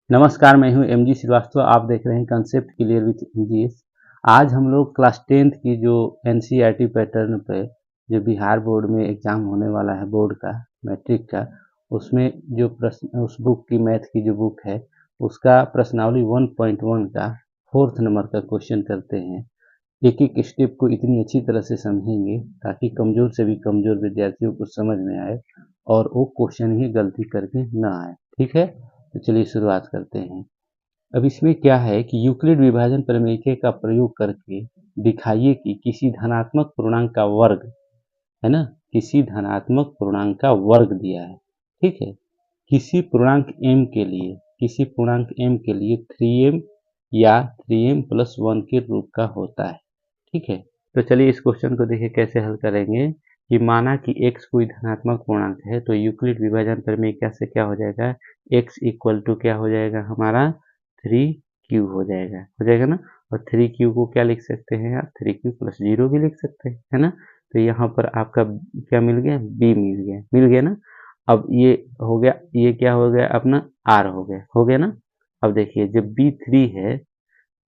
नमस्कार, मैं हूँ एमजी श्रीवास्तव। आप देख रहे हैं कंसेप्ट क्लियर विथ ईजीएस। आज हम लोग क्लास 10th की जो एनसीईआरटी पैटर्न पे जो बिहार बोर्ड में एग्जाम होने वाला है, बोर्ड का मैट्रिक का, उसमें जो प्रश्न उस बुक की मैथ की जो बुक है उसका प्रश्नावली 1.1 का 4th नंबर का क्वेश्चन करते हैं। एक एक स्टेप को इतनी अच्छी तरह से समझेंगे ताकि कमजोर से भी कमजोर विद्यार्थियों को समझ में आए और वो क्वेश्चन ही गलती करके न आए। ठीक है, तो चलिए शुरुआत करते हैं। अब इसमें क्या है कि यूक्लिड विभाजन प्रमेय का प्रयोग करके दिखाइए कि किसी धनात्मक पूर्णांक का वर्ग, है ना, किसी धनात्मक पूर्णांक का वर्ग दिया है। ठीक है, किसी पूर्णांक m के लिए, किसी पूर्णांक m के लिए 3m या 3m प्लस 1 के रूप का होता है। ठीक है, तो चलिए इस क्वेश्चन को देखिए कैसे हल करेंगे। कि माना कि x कोई धनात्मक पूर्णांक है तो यूक्लिड विभाजन प्रमेय से क्या हो जाएगा, x इक्वल टू क्या हो जाएगा हमारा 3q हो जाएगा ना। और 3q को क्या लिख सकते हैं यार, 3q प्लस 0 भी लिख सकते हैं, है ना। तो यहाँ पर आपका क्या मिल गया, b मिल गया ना। अब ये हो गया, ये क्या हो गया अपना r हो गया ना। अब देखिए जब b3 है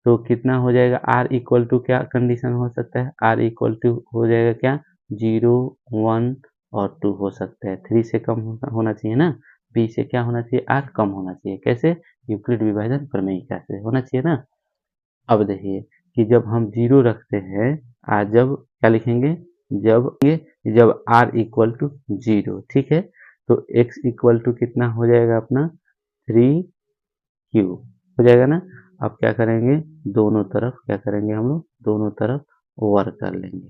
तो कितना हो जाएगा, r इक्वल टू क्या कंडीशन हो सकता है, r इक्वल टू हो जाएगा क्या 0 1 और 2 हो सकता है। 3 से कम होना चाहिए ना, b से क्या होना चाहिए, r कम होना चाहिए। कैसे, यूक्लिड विभाजन प्रमेय से होना चाहिए ना। अब देखिए कि जब हम 0 रखते हैं, आज जब क्या लिखेंगे, जब r इक्वल टू 0, ठीक है, तो x इक्वल टू कितना हो जाएगा अपना 3q हो जाएगा ना। अब क्या करेंगे, दोनों तरफ क्या करेंगे हम लोग, दोनों तरफ वर्ग कर लेंगे,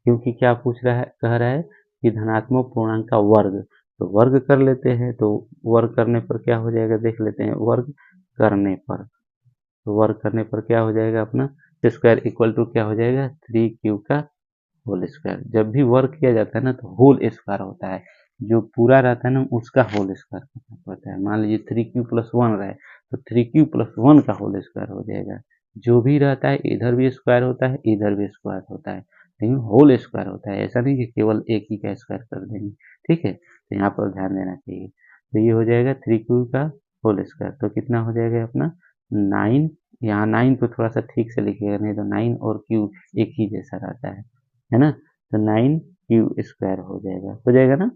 क्योंकि क्या पूछ रहा है, कह रहा है कि धनात्मक पूर्णांक का वर्ग, तो वर्ग कर लेते हैं। तो वर्ग करने पर क्या हो जाएगा, देख लेते हैं। वर्ग करने पर, तो वर्ग करने पर क्या हो जाएगा अपना स्क्वायर इक्वल टू क्या हो जाएगा 3q का होल स्क्वायर। जब भी वर्क किया जाता है ना तो होल स्क्वायर होता है, जो पूरा रहता है ना उसका होल स्क्वायर होता है। मान लीजिए 3q प्लस 1 रहे तो 3q प्लस 1 का होल स्क्वायर हो जाएगा। जो भी रहता है इधर भी स्क्वायर होता है, इधर भी स्क्वायर होता है, लेकिन होल स्क्वायर होता है। ऐसा नहीं कि केवल एक ही का स्क्वायर कर देंगे। ठीक है, तो यहाँ पर ध्यान देना चाहिए। तो ये हो जाएगा 3q का होल स्क्वायर, तो कितना हो जाएगा अपना 9। यहाँ 9 को थोड़ा सा ठीक से लिखिएगा, नहीं तो 9 और q एक ही जैसा रहता है ना। तो 9q² हो जाएगा ना।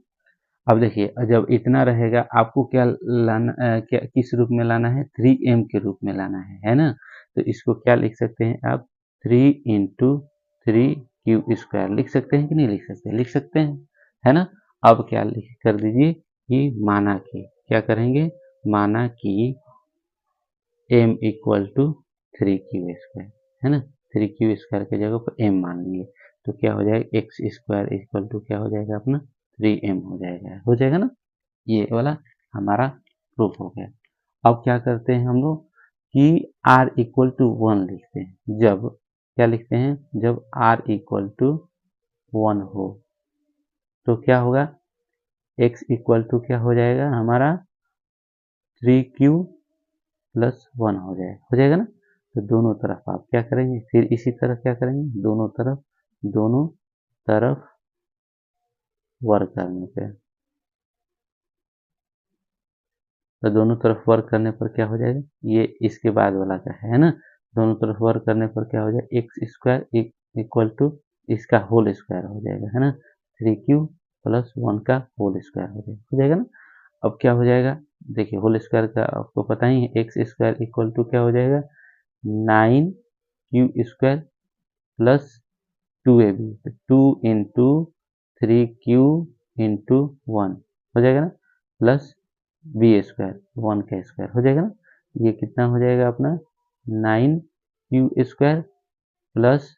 अब देखिए जब इतना रहेगा आपको क्या लाना, क्या किस रूप में लाना है, 3m के रूप में लाना है ना। तो इसको क्या लिख सकते हैं आप, 3 इंटू 3q² लिख सकते हैं कि नहीं लिख सकते, लिख सकते हैं, है ना। अब क्या लिख कर दीजिए कि माना कि क्या करेंगे, माना कि m इक्वल टू 3q², है ना। 3q² की जगह पर m मान लिए तो क्या हो जाएगा, x² इक्वल टू क्या हो जाएगा अपना 3m हो जाएगा ना। ये वाला हमारा प्रूफ हो गया। अब क्या करते हैं हम लोग कि r इक्वल टू 1 लिखते हैं। जब क्या लिखते हैं, जब r इक्वल टू 1 हो तो क्या होगा, x इक्वल टू क्या हो जाएगा हमारा 3q प्लस 1 हो जाएगा ना। तो दोनों तरफ आप क्या करेंगे, फिर इसी तरह क्या करेंगे, दोनों तरफ वर्क करने पे, तो दोनों तरफ वर्क करने पर क्या हो जाएगा, ये इसके बाद वाला का है ना। दोनों तरफ वर्क करने पर क्या हो जाएगा, x² इक्वल टू इसका होल स्क्वायर हो जाएगा, है ना। 3q प्लस 1 का होल स्क्वायर हो जाएगा ना। अब क्या हो जाएगा, देखिए होल स्क्वायर का आपको पता ही है, x² इक्वल टू क्या हो जाएगा 9q² plus 2ab, 2 into 3q into 1 हो जाएगा ना, प्लस b² 1 का स्क्वायर हो जाएगा ना। ये कितना हो जाएगा अपना 9q² प्लस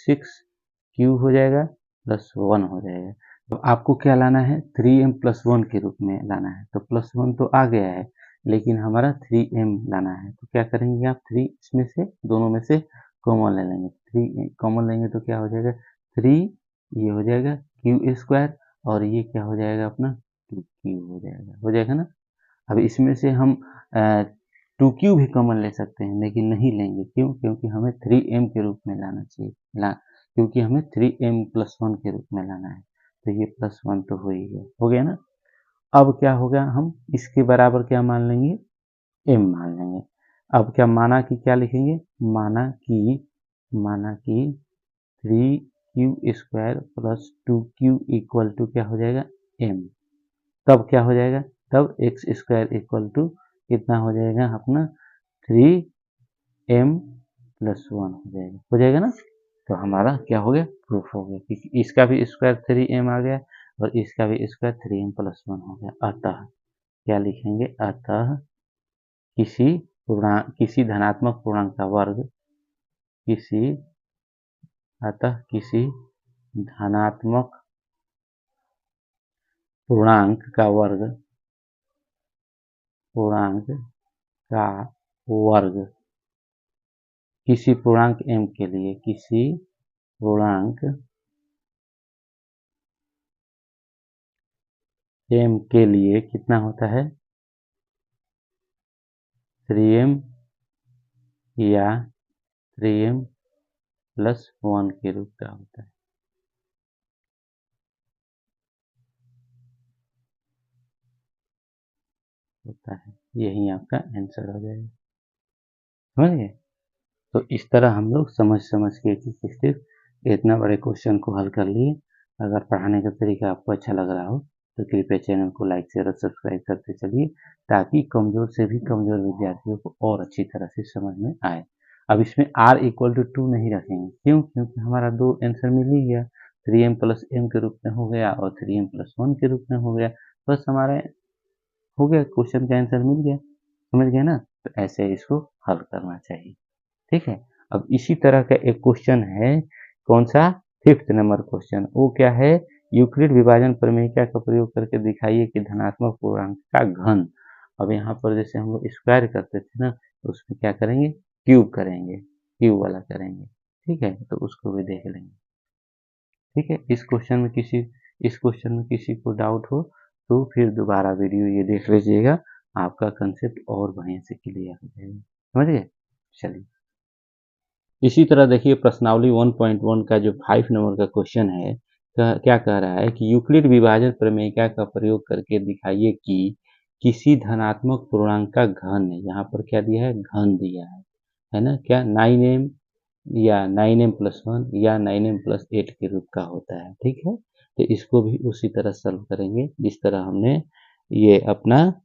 6q हो जाएगा प्लस 1 हो जाएगा। तो आपको क्या लाना है, 3m प्लस 1 के रूप में लाना है। तो प्लस 1 तो आ गया है, लेकिन हमारा 3m लाना है। तो क्या करेंगे आप, 3 इसमें से दोनों में से कॉमन ले लेंगे। 3 कॉमन लेंगे तो क्या हो जाएगा 3, ये हो जाएगा q² और ये क्या हो जाएगा अपना 2q हो जाएगा ना। अब इसमें से हम 2q भी कॉमन ले सकते हैं, लेकिन नहीं लेंगे, क्यों, क्योंकि हमें 3m के रूप में लाना चाहिए, क्योंकि हमें 3m प्लस 1 के रूप में लाना है। तो ये प्लस 1 तो हो ही गया, हो गया ना। अब क्या होगा, हम इसके बराबर क्या मान लेंगे, m मान लेंगे। अब क्या माना कि क्या लिखेंगे, माना कि 3q² plus 2q equal to क्या हो जाएगा m। तब क्या हो जाएगा, तब x² इक्वल टू कितना हो जाएगा अपना 3m प्लस 1 हो जाएगा ना। तो हमारा क्या हो गया, प्रूफ हो गया कि इसका भी स्क्वायर 3m आ गया और इसका भी स्क्वायर 3m प्लस 1 हो गया। अतः क्या लिखेंगे, अतः किसी धनात्मक पूर्णांक का वर्ग, किसी धनात्मक पूर्णांक का वर्ग किसी पूर्णांक m के लिए, किसी पूर्णांक m के लिए कितना होता है 3m या 3m प्लस 1 के रूप का होता है। यही आपका आंसर हो जाएगा, समझ गए। तो इस तरह हम लोग समझ के सिर्फ इतना बड़े क्वेश्चन को हल कर लिए। अगर पढ़ाने का तरीका आपको अच्छा लग रहा हो तो कृपया चैनल को लाइक शेयर और सब्सक्राइब करते चलिए, ताकि कमजोर से भी कमजोर विद्यार्थियों को और अच्छी तरह से समझ में आए। अब इसमें r इक्वल टू 2 नहीं रखेंगे, क्यों, क्योंकि हमारा दो आंसर मिल ही गया, 3m प्लस m के रूप में हो गया और 3m प्लस 1 के रूप में हो गया। बस हमारे हो गया, क्वेश्चन का आंसर मिल गया, समझ गए ना। तो ऐसे इसको हल करना चाहिए, ठीक है। अब इसी तरह का एक क्वेश्चन है, कौन सा, 5th नंबर क्वेश्चन। वो क्या है, यूक्लिड विभाजन प्रमेय का प्रयोग करके दिखाइए कि धनात्मक पूर्णांक का घन। अब यहाँ पर जैसे हम लोग स्क्वायर करते थे ना, तो उसमें क्या करेंगे, क्यूब करेंगे, क्यूब वाला करेंगे, ठीक है। तो उसको भी देख लेंगे, ठीक है। इस क्वेश्चन में किसी को डाउट हो तो फिर दोबारा वीडियो ये देख लीजिएगा, आपका कंसेप्ट और बढ़िया से क्लियर हो जाएगा, समझ गए। चलिए इसी तरह देखिए प्रश्नावली 1.1 का जो 5 नंबर का क्वेश्चन है, क्या कह रहा है कि यूक्लिड विभाजन प्रमेय का प्रयोग करके दिखाइए कि किसी धनात्मक पूर्णांक का घन, यहाँ पर क्या दिया है, घन दिया है ना, क्या 9m या 9m प्लस 1 या 9m प्लस 8 के रूप का होता है, ठीक है। तो इसको भी उसी तरह सॉल्व करेंगे जिस तरह हमने ये अपना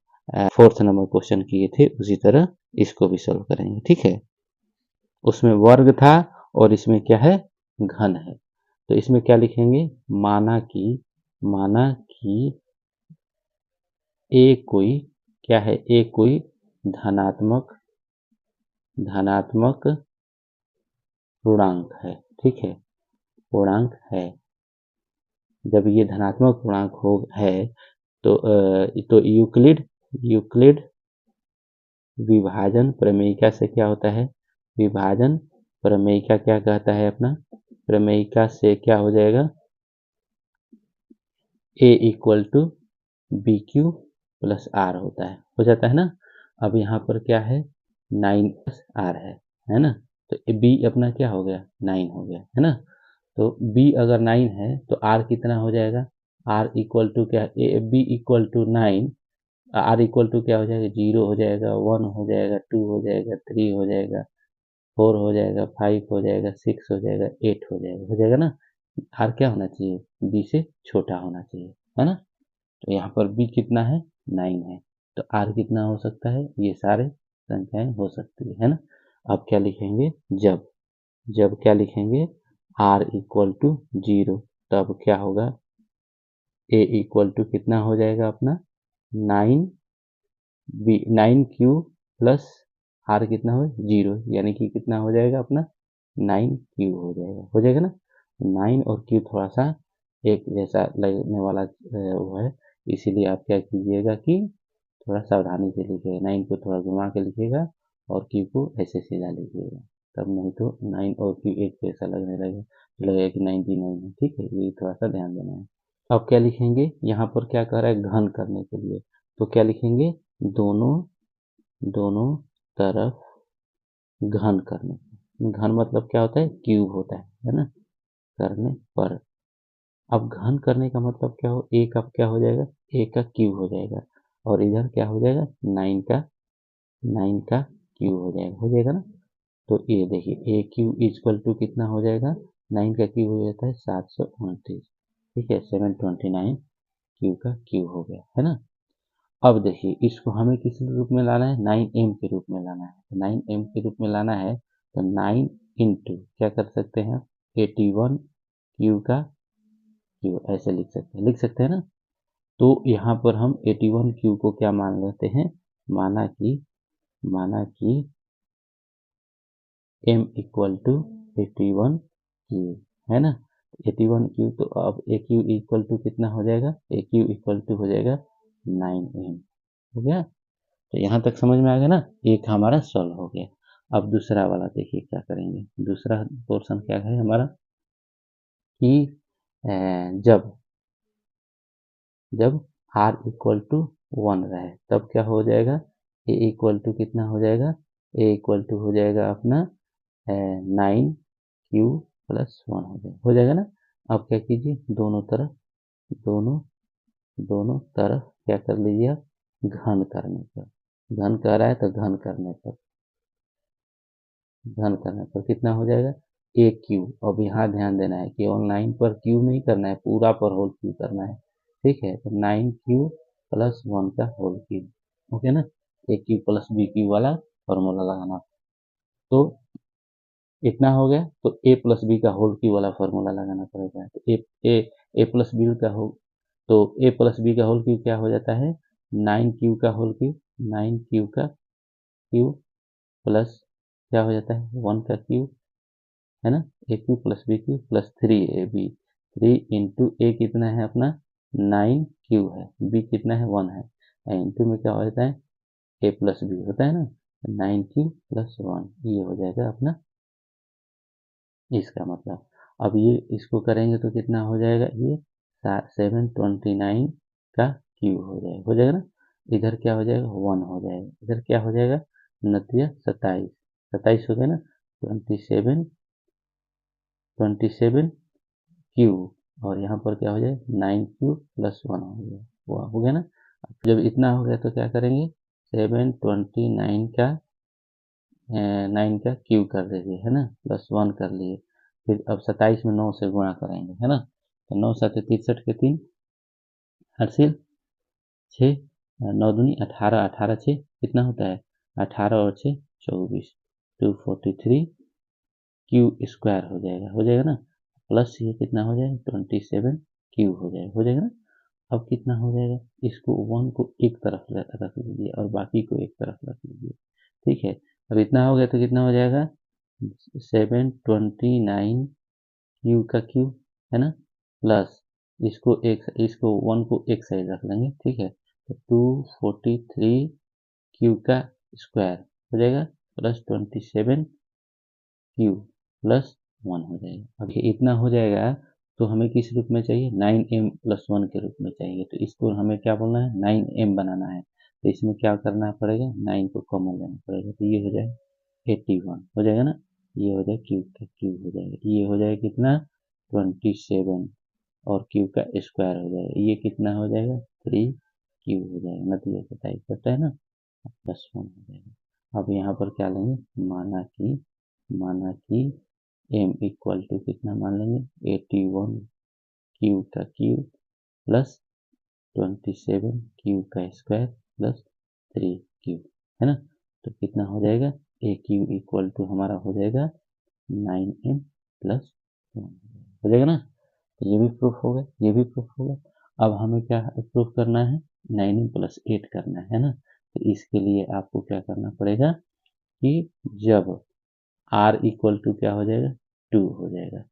4th नंबर क्वेश्चन किए थे, उसी तरह इसको भी सॉल्व करेंगे, ठीक है। उसमें वर्ग था और इसमें क्या है, घन है। तो इसमें क्या लिखेंगे, माना कि ए कोई क्या है, ए कोई धनात्मक पूर्णांक है, ठीक है, पूर्णांक है। जब ये धनात्मक पूर्णांक है तो यूक्लिड विभाजन प्रमेयिका से क्या होता है, विभाजन प्रमेयिका क्या कहता है अपना, प्रमेयिका से क्या हो जाएगा, a equal to b Q plus r होता है, हो जाता है ना। अब यहाँ पर क्या है, 9 प्लस आर है ना। तो b अपना क्या हो गया, 9 हो गया, है ना। तो b अगर 9 है तो r कितना हो जाएगा, r इक्वल टू क्या, b equal to 9, r equal to क्या हो जाएगा, 0 हो जाएगा, 1 हो जाएगा, 2 हो जाएगा, 3 हो जाएगा, 4 हो जाएगा, 5 हो जाएगा, 6 हो जाएगा, 8 हो जाएगा ना। r क्या होना चाहिए, b से छोटा होना चाहिए, है ना। तो यहाँ पर b कितना है, 9 है। तो r कितना हो सकता है, ये सारे संख्याएं हो सकती है ना। अब क्या लिखेंगे, जब क्या लिखेंगे, r इक्वल टू 0, तब क्या होगा, a इक्वल टू कितना हो जाएगा अपना 9q प्लस r कितना हो, 0, यानी कि कितना हो जाएगा अपना 9q हो जाएगा ना। 9 और q थोड़ा सा एक जैसा लगने वाला वो है, इसीलिए आप क्या कीजिएगा कि थोड़ा सावधानी से लिखिएगा, 9 को थोड़ा घुमा के लिखिएगा और q को ऐसे सीधा लिखिएगा, तब नहीं तो 9 और q एक जैसा लगने लगेगा कि 99 है, ठीक है। ये थोड़ा सा ध्यान देना है। अब क्या लिखेंगे, यहाँ पर क्या कह रहा है, घन करने के लिए, तो क्या लिखेंगे, दोनों तरफ घन करने, घन मतलब क्या होता है, क्यूब होता है ना, करने पर। अब घन करने का मतलब क्या हो, ए का क्या हो जाएगा, ए का क्यूब हो जाएगा और इधर क्या हो जाएगा, 9 का 9 का क्यू हो जाएगा ना। तो ये देखिए ए क्यू इक्वल टू कितना हो जाएगा, 9 का क्यू हो जाता है 729, ठीक है, 729 क्यू का क्यू हो गया है ना। अब देखिए इसको हमें किस रूप में लाना है, 9m के रूप में लाना है। तो 9m के रूप में लाना है तो 9 इंटू क्या कर सकते हैं, 81 क्यू का क्यू ऐसे लिख सकते हैं ना। तो यहाँ पर हम 81 क्यू को क्या मान लेते हैं, माना कि m इक्वल टू 81 क्यू है ना। 81 क्यू, तो अब ए क्यू इक्वल टू कितना हो जाएगा, ए क्यू इक्वल टू हो जाएगा 9m, हो गया। तो यहाँ तक समझ में आ गया ना, एक हमारा सॉल्व हो गया। अब दूसरा वाला देखिए क्या करेंगे, दूसरा पोर्शन क्या है हमारा कि जब जब r इक्वल टू 1 रहे तब क्या हो जाएगा, a इक्वल टू कितना हो जाएगा, a इक्वल टू हो जाएगा अपना 9q प्लस 1 हो जाएगा ना। अब क्या कीजिए, दोनों दोनों तरफ क्या कर लीजिए आप, घन करने पर, घन कर रहा है तो घन करने पर कितना हो जाएगा, ए क्यू। अब यहाँ ध्यान देना है कि ऑनलाइन पर क्यू नहीं करना है, पूरा पर होल क्यू करना है, ठीक है। तो 9q प्लस 1 का होल क्यू, ओके ना। A cube plus B Q वाला फॉर्मूला लगाना। तो इतना हो गया, तो ए प्लस बी का होल क्यू वाला फॉर्मूला लगाना पड़ेगा। तो ए ए प्लस बी का हो, तो ए प्लस बी का होल क्यू क्या हो जाता है, 9q का होल क्यू, 9q का क्यू प्लस क्या हो जाता है 1 का क्यू, है ना। A cube plus B Q plus 3ab, 3 into A कितना है अपना 9q है, बी कितना है 1 है, इंटू में क्या हो जाता है ए प्लस बी होता है ना, 9q प्लस 1, ये हो जाएगा अपना इसका मतलब। अब ये इसको करेंगे तो कितना हो जाएगा, ये 729 का क्यू हो जाएगा ना। इधर क्या हो जाएगा 1 हो जाएगा, इधर क्या हो जाएगा नतिया 27, 27 हो गया ना, 27 क्यू, और यहाँ पर क्या हो जाए 9q प्लस 1 हो गया, वो हो गया ना। जब इतना हो गया तो क्या करेंगे, 729 का 9 का क्यू कर दीजिए, है ना, प्लस 1 कर लिए। फिर अब 27 में 9 से गुणा करेंगे, है ना। तो 9 7 63 के 3 हासिल 6, 9 दूनी 18, 18 6 कितना होता है, 18 और 6 24, 243 क्यू स्क्वायर हो जाएगा ना। प्लस ये कितना हो जाएगा 27 क्यू हो जाएगा ना। अब कितना हो जाएगा, इसको 1 को एक तरफ रख लीजिए और बाकी को एक तरफ रख लीजिए, ठीक है। अब इतना हो गया तो कितना हो जाएगा 729 क्यू का क्यू, है ना, प्लस इसको 1 को एक साइड रख लेंगे, ठीक है। तो 243 क्यू का स्क्वायर हो जाएगा प्लस 27 क्यू प्लस 1 हो जाएगा। अब ये इतना हो जाएगा तो हमें किस रूप में चाहिए, 9m प्लस 1 के रूप में चाहिए। तो इसको हमें क्या बोलना है, 9m बनाना है। तो इसमें क्या करना पड़ेगा, 9 को कॉमन लेना पड़ेगा, तो ये हो जाएगा 81 हो जाएगा ना। ये हो जाएगा क्यूब का क्यूब हो जाएगा, ये हो जाएगा कितना 27 और क्यूब का स्क्वायर हो जाएगा, ये कितना हो जाएगा 3 क्यूब हो जाएगा, मतलब 27 करता है ना, प्लस 1 हो जाएगा। अब यहाँ पर क्या लेंगे, माना कि m इक्वल टू कितना मान लेंगे 81 क्यू का क्यू प्लस 27 क्यू का स्क्वायर प्लस 3 क्यू, है ना। तो कितना हो जाएगा, ए क्यू इक्वल टू हमारा हो जाएगा 9m प्लस 1 हो जाएगा ना। तो ये भी प्रूफ हो गया, ये भी प्रूफ हो गया। अब हमें क्या प्रूफ करना है, 9m प्लस 8 करना है ना। तो इसके लिए आपको क्या करना पड़ेगा कि जब r इक्वल टू क्या हो जाएगा 2 हो जाएगा,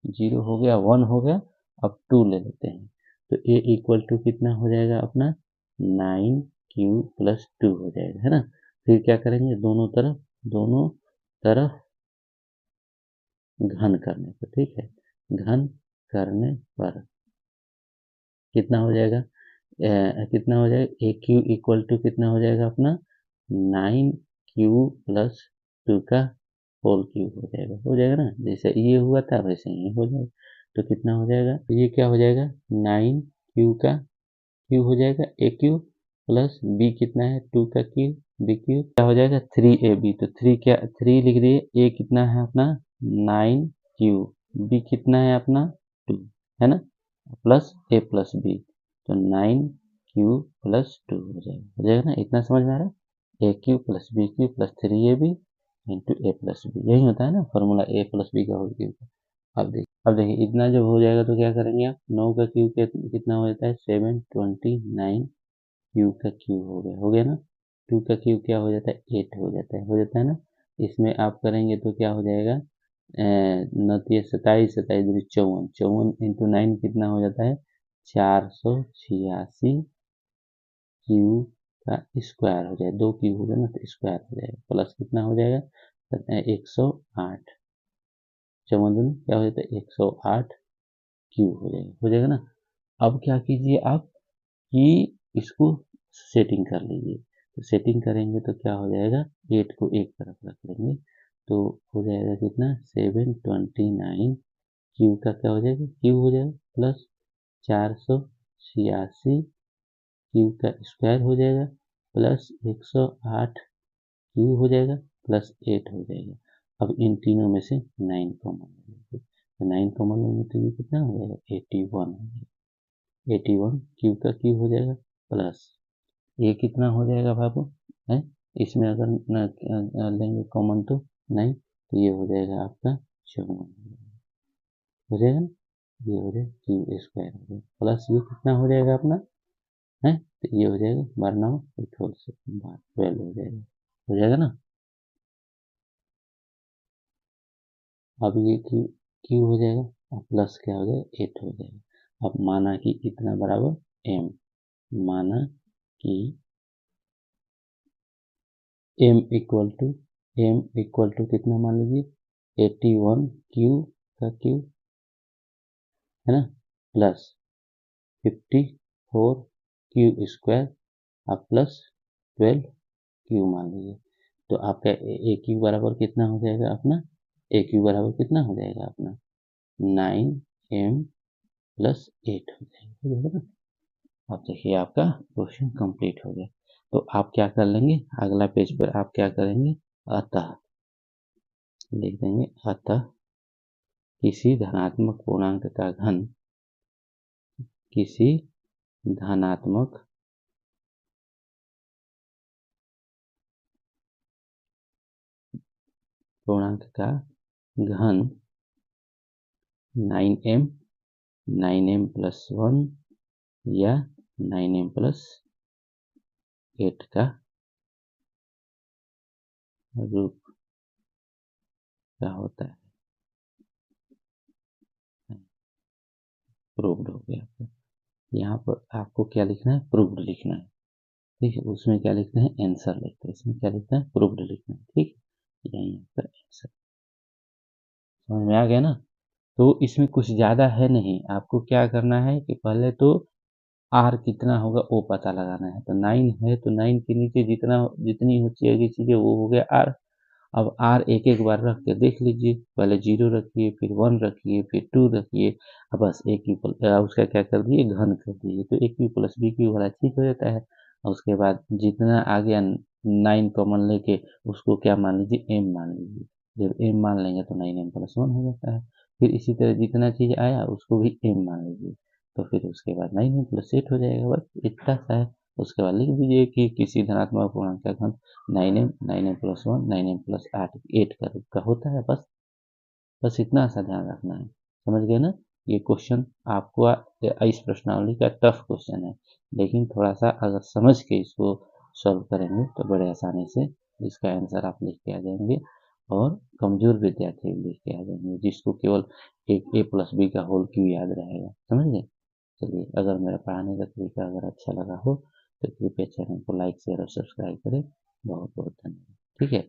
0 हो गया 1 हो गया, अब 2 ले लेते हैं। तो a इक्वल टू कितना हो जाएगा अपना 9q प्लस 2 हो जाएगा, है ना। फिर क्या करेंगे, दोनों तरफ घन करने पर, ठीक है, घन करने पर कितना हो जाएगा, कितना हो जाएगा ए क्यू इक्वल टू कितना हो जाएगा अपना 9q प्लस 2 का होल क्यूब हो जाएगा ना। जैसे ये हुआ था वैसे ही हो जाएगा। तो कितना हो जाएगा, तो ये क्या हो जाएगा 9q का क्यूब हो जाएगा ए क्यूब प्लस बी कितना है 2 का क्यूब बी क्यू क्या हो जाएगा 3ab, तो 3 क्या 3 लिख दिए, ए कितना है अपना 9q, बी कितना है अपना 2 है ना, प्लस ए प्लस बी, तो 9q प्लस 2 हो जाएगा ना, इतना समझ में आ रहा है, A cube plus B Q plus 3ab into A plus B, यही होता है ना फॉर्मूला ए प्लस बी का होल क्यूब। अब देखिए इतना जब हो जाएगा तो क्या करेंगे आप, 9 का क्यूब कितना हो जाता है 729, क्यू का क्यूब हो गया ना, 2 का क्यूब क्या हो जाता है 8 हो जाता है ना, इसमें आप करेंगे तो क्या हो जाएगा, 27 27 दूनी 54, 54 इंटू 9 कितना हो जाता है 486 क्यू का स्क्वायर हो जाएगा, 2 क्यू हो गया ना तो स्क्वायर हो जाएगा, प्लस कितना हो जाएगा 108, 54 दूनी क्या हो जाता है 108 क्यू हो जाएगा ना। अब क्या कीजिए आप कि इसको सेटिंग कर लीजिए, तो सेटिंग करेंगे तो क्या हो जाएगा, 8 को एक तरफ रख लेंगे तो हो जाएगा कितना 729 क्यू का क्या हो जाएगा क्यू हो जाएगा प्लस 486 क्यू का स्क्वायर हो जाएगा प्लस 108 क्यू हो जाएगा प्लस 8 हो जाएगा। अब इन तीनों में से 9 कॉमन लेंगे, तो 9 कॉमन लेंगे तो ये कितना हो जाएगा 81 हो जाएगा, 81 क्यू का क्यू हो जाएगा प्लस ये कितना हो जाएगा बाबू है, इसमें अगर लेंगे कॉमन तो नहीं, तो ये हो जाएगा आपका 54 हो जाएगा ना, ये हो जाएगा क्यू स्क्वायर हो जाएगा प्लस ये कितना हो जाएगा अपना है, तो ये हो जाएगा 12 12 से 12 हो जाएगा ना। अब ये क्यू क्यू हो जाएगा और प्लस क्या हो जाएगा 8 हो जाएगा। अब माना कि इतना बराबर एम, माना कि m इक्वल टू कितना मान लीजिए 81 क्यू का क्यू है ना प्लस 54 क्यू स्क्वायर अब प्लस 12 क्यू मान लीजिए, तो आपका ए क्यू बराबर कितना हो जाएगा अपना, ए क्यू बराबर कितना हो जाएगा अपना 9m प्लस 8 हो जाएगा ना। अब देखिए आपका क्वेश्चन कंप्लीट हो गया, तो आप क्या कर लेंगे अगला पेज पर आप क्या करेंगे, अतः लिख देंगे, अतः किसी धनात्मक पूर्णांक का घन किसी धनात्मक पूर्णांक का घन 9m 9m प्लस 1 या 9m प्लस 8 का रूप का होता है, प्रूव्ड हो गया आपका। यहाँ पर आपको क्या लिखना है प्रूव्ड लिखना है, ठीक है, उसमें क्या लिखते हैं आंसर लिखते हैं, इसमें क्या लिखना है प्रूव्ड लिखना है, ठीक है, यही आपका आंसर समझ में आ गया ना। तो इसमें कुछ ज़्यादा है नहीं, आपको क्या करना है कि पहले तो आर कितना होगा वो पता लगाना है, तो 9 है तो 9 के नीचे जितनी हो चाहिए चीज़ें वो हो गया आर। अब आर एक एक बार रख के देख लीजिए, पहले 0 रखिए फिर 1 रखिए फिर 2 रखिए, अब बस ए क्यू उसका क्या कर दिए घन कर दिए, तो ए क्यू प्लस बी क्यू वाला ठीक हो जाता है। और उसके बाद जितना आ गया 9 कॉमन लेके उसको क्या मान लीजिए एम मान लीजिए, जब एम मान लेंगे तो 9m प्लस 1 हो जाता है। फिर इसी तरह जितना चीज़ आया उसको भी एम मान लीजिए, तो फिर उसके बाद 9m प्लस 8 हो जाएगा, बस इतना सा है। उसके बाद लिख दीजिए कि किसी धनात्मक पूर्णांक का घन 9m प्लस 1 9m प्लस 8 का रूप का होता है, बस बस इतना सा ध्यान रखना है, समझ गए ना। ये क्वेश्चन आपको इस प्रश्नावली का टफ क्वेश्चन है, लेकिन थोड़ा सा अगर समझ के इसको सॉल्व करेंगे तो बड़े आसानी से इसका आंसर आप लिख के आ जाएंगे, और कमजोर विद्यार्थी लिख के आ जाएंगे जिसको केवल एक ए प्लस बी का होल क्यों याद रहेगा, समझ गए। चलिए अगर मेरा पढ़ाने का तरीका अगर अच्छा लगा हो तो कृपया चैनल को लाइक शेयर और सब्सक्राइब करें, बहुत बहुत धन्यवाद, ठीक है।